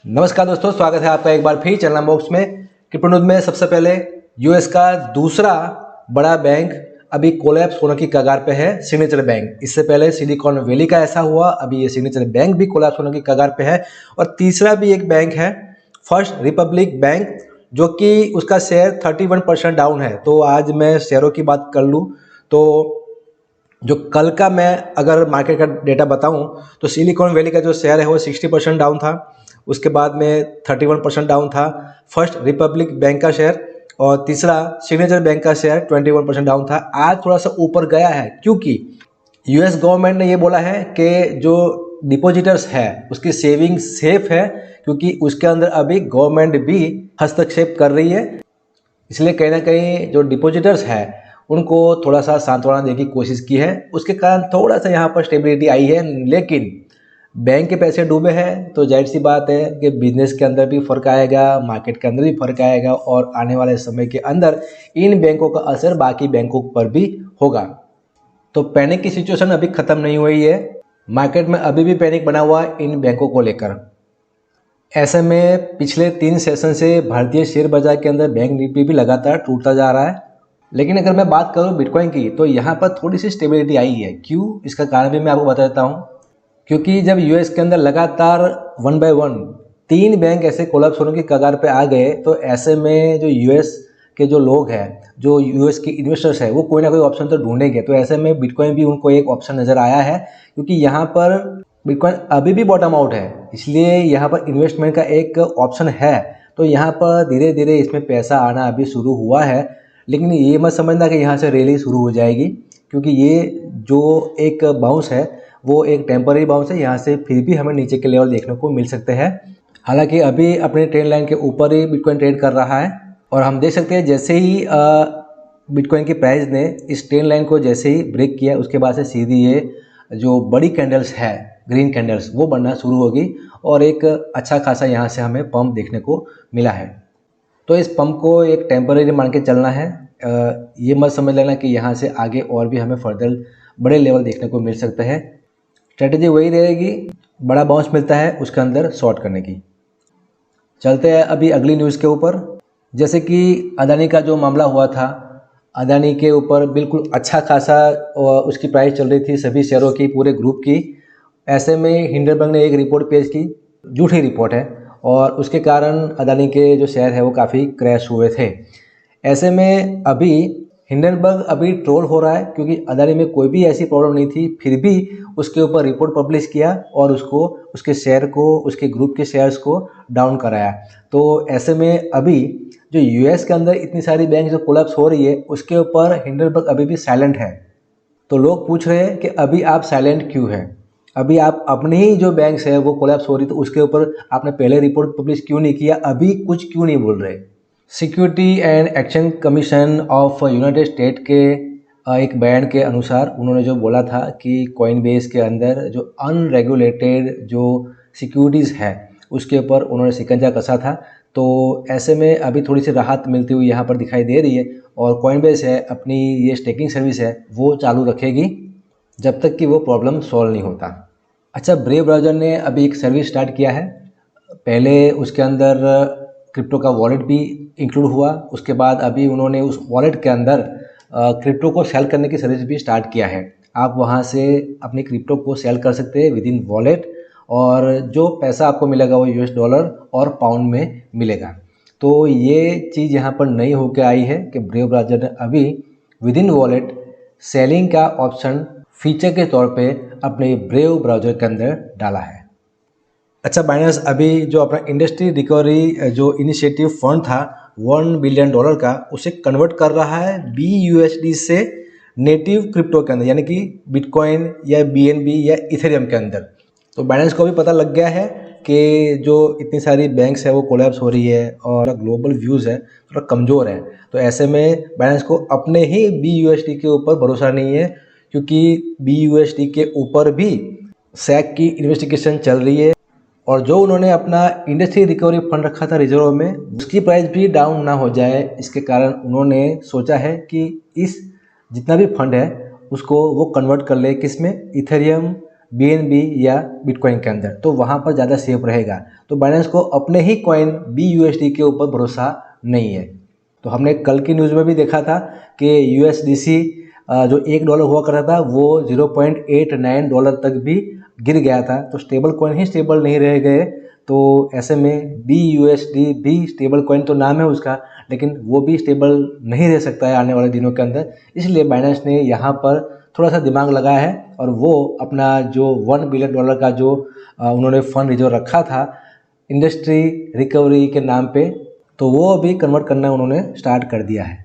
नमस्कार दोस्तों, स्वागत है आपका एक बार फिर चैनल बॉक्स में। क्रिप्टो न्यूज़ में सबसे पहले यूएस का दूसरा बड़ा बैंक अभी कोलैप्स होने की कगार पे है, सिग्नेचर बैंक। इससे पहले सिलिकॉन वैली का ऐसा हुआ, अभी ये सिग्नेचर बैंक भी कोलैप्स होने की कगार पे है। और तीसरा भी एक बैंक है, फर्स्ट रिपब्लिक बैंक, जो कि उसका शेयर 31% डाउन है। तो आज मैं शेयरों की बात कर लूँ तो जो कल का मैं अगर मार्केट का डेटा बताऊं तो सिलिकॉन वैली का जो शेयर है वो 60% डाउन था। उसके बाद में 31% डाउन था फर्स्ट रिपब्लिक बैंक का शेयर, और तीसरा सिग्नेचर बैंक का शेयर 21% डाउन था। आज थोड़ा सा ऊपर गया है क्योंकि यूएस गवर्नमेंट ने ये बोला है कि जो डिपॉजिटर्स है उसकी सेविंग सेफ है, क्योंकि उसके अंदर अभी गवर्नमेंट भी हस्तक्षेप कर रही है। इसलिए कहीं ना कहीं जो डिपॉजिटर्स है उनको थोड़ा सा सांत्वना देने की कोशिश की है, उसके कारण थोड़ा सा यहाँ पर स्टेबिलिटी आई है। लेकिन बैंक के पैसे डूबे हैं तो जाहिर सी बात है कि बिजनेस के अंदर भी फर्क आएगा, मार्केट के अंदर भी फर्क आएगा, और आने वाले समय के अंदर इन बैंकों का असर बाकी बैंकों पर भी होगा। तो पैनिक की सिचुएशन अभी ख़त्म नहीं हुई है, मार्केट में अभी भी पैनिक बना हुआ है इन बैंकों को लेकर। ऐसे में पिछले 3 सेशन से भारतीय शेयर बाजार के अंदर बैंक निफ्टी भी लगातार टूटता जा रहा है। लेकिन अगर मैं बात करूं बिटकॉइन की तो यहाँ पर थोड़ी सी स्टेबिलिटी आई है। क्यों, इसका कारण भी मैं आपको बता देता हूँ। क्योंकि जब यूएस के अंदर लगातार 1 बाय 1 3 बैंक ऐसे कोलैप्स होने की कगार पे आ गए, तो ऐसे में जो यूएस के जो लोग हैं, जो यूएस के इन्वेस्टर्स हैं, वो कोई ना कोई ऑप्शन तो ढूंढेंगे। तो ऐसे में बिटकॉइन भी उनको एक ऑप्शन नज़र आया है, क्योंकि यहाँ पर बिटकॉइन अभी भी बॉटम आउट है, इसलिए यहाँ पर इन्वेस्टमेंट का एक ऑप्शन है। तो यहाँ पर धीरे धीरे इसमें पैसा आना अभी शुरू हुआ है। लेकिन ये मत समझना कि यहाँ से रैली शुरू हो जाएगी, क्योंकि ये जो एक बाउंस है वो एक टेम्पररी बाउंस है। यहाँ से फिर भी हमें नीचे के लेवल देखने को मिल सकते हैं। हालांकि अभी अपने ट्रेंड लाइन के ऊपर ही बिटकॉइन ट्रेड कर रहा है, और हम देख सकते हैं जैसे ही बिटकॉइन की प्राइस ने इस ट्रेंड लाइन को जैसे ही ब्रेक किया, उसके बाद से सीधी ये जो बड़ी कैंडल्स है, ग्रीन कैंडल्स, वो बनना शुरू होगी, और एक अच्छा खासा यहाँ से हमें पंप देखने को मिला है। तो इस पंप को एक टेम्पररी मान के चलना है। ये मत समझ लेना कि यहाँ से आगे और भी हमें फर्दर बड़े लेवल देखने को मिल सकते हैं। स्ट्रेटजी वही रहेगी, बड़ा बाउंस मिलता है उसके अंदर शॉर्ट करने की। चलते हैं अभी अगली न्यूज़ के ऊपर। जैसे कि अदानी का जो मामला हुआ था, अदानी के ऊपर बिल्कुल अच्छा खासा उसकी प्राइस चल रही थी सभी शेयरों की, पूरे ग्रुप की। ऐसे में हिंडनबर्ग ने एक रिपोर्ट पेश की, झूठी रिपोर्ट है, और उसके कारण अदानी के जो शेयर है वो काफ़ी क्रैश हुए थे। ऐसे में अभी हिंडनबर्ग अभी ट्रोल हो रहा है, क्योंकि अदानी में कोई भी ऐसी प्रॉब्लम नहीं थी, फिर भी उसके ऊपर रिपोर्ट पब्लिश किया और उसको, उसके शेयर को, उसके ग्रुप के शेयर्स को डाउन कराया। तो ऐसे में अभी जो यूएस के अंदर इतनी सारी बैंक जो कोलैप्स हो रही है, उसके ऊपर हिंडनबर्ग अभी भी साइलेंट है। तो लोग पूछ रहे हैं कि अभी आप साइलेंट क्यों हैं, अभी आप अपनी ही जो बैंक्स है वो कोलैप्स हो रही, तो उसके ऊपर आपने पहले रिपोर्ट पब्लिश क्यों नहीं किया, अभी कुछ क्यों नहीं बोल रहे। Security and exchange commission of United state के एक बयान के अनुसार उन्होंने जो बोला था कि कॉइनबेस के अंदर जो अनरेगुलेटेड जो सिक्योरिटीज़ है उसके ऊपर उन्होंने शिकंजा कसा था। तो ऐसे में अभी थोड़ी सी राहत मिलती हुई यहाँ पर दिखाई दे रही है, और कॉइनबेस है अपनी ये स्टेकिंग सर्विस है वो चालू रखेगी जब तक कि वो प्रॉब्लम सॉल्व नहीं होता। अच्छा, ब्रेव ब्राउज़र ने अभी एक सर्विस स्टार्ट किया है। पहले उसके अंदर क्रिप्टो का वॉलेट भी इंक्लूड हुआ, उसके बाद अभी उन्होंने उस वॉलेट के अंदर क्रिप्टो को सेल करने की सर्विस भी स्टार्ट किया है। आप वहाँ से अपनी क्रिप्टो को सेल कर सकते हैं विद इन वॉलेट, और जो पैसा आपको मिलेगा वो यूएस डॉलर और पाउंड में मिलेगा। तो ये चीज़ यहाँ पर नई होकर आई है कि ब्रेव ब्राउज़र ने अभी विद इन वॉलेट सेलिंग का ऑप्शन फीचर के तौर पे अपने ब्रेव ब्राउज़र के अंदर डाला है। अच्छा, बाइनेंस अभी जो अपना इंडस्ट्री रिकवरी जो इनिशिएटिव फंड था $1 बिलियन का, उसे कन्वर्ट कर रहा है BUSD से नेटिव क्रिप्टो के अंदर, यानी कि बिटकॉइन या BNB या इथेरियम के अंदर। तो बाइनेंस को भी पता लग गया है कि जो इतनी सारी बैंक्स है वो कोलैप्स हो रही है और ग्लोबल व्यूज़ है थोड़ा कमज़ोर है। तो ऐसे में बाइनेंस को अपने ही BUSD के ऊपर भरोसा नहीं है, क्योंकि BUSD के ऊपर भी SEC की इन्वेस्टिगेशन चल रही है, और जो उन्होंने अपना इंडस्ट्री रिकवरी फंड रखा था रिजर्व में, उसकी प्राइस भी डाउन ना हो जाए, इसके कारण उन्होंने सोचा है कि इस जितना भी फंड है उसको वो कन्वर्ट कर ले किस में, इथेरियम BNB या बिटकॉइन के अंदर, तो वहाँ पर ज़्यादा सेफ रहेगा। तो बाइनेंस को अपने ही कॉइन BUSD के ऊपर भरोसा नहीं है। तो हमने कल की न्यूज़ में भी देखा था कि USDC जो $1 हुआ करता था वो $0.89 तक भी गिर गया था। तो स्टेबल कॉइन ही स्टेबल नहीं रह गए। तो ऐसे में BUSD भी स्टेबल कॉइन तो नाम है उसका, लेकिन वो भी स्टेबल नहीं रह सकता है आने वाले दिनों के अंदर। इसलिए बाइनेंस ने यहाँ पर थोड़ा सा दिमाग लगाया है और वो अपना जो $1 बिलियन का जो उन्होंने फंड रिजर्व रखा था इंडस्ट्री रिकवरी के नाम पे, तो वो अभी कन्वर्ट करना उन्होंने स्टार्ट कर दिया है।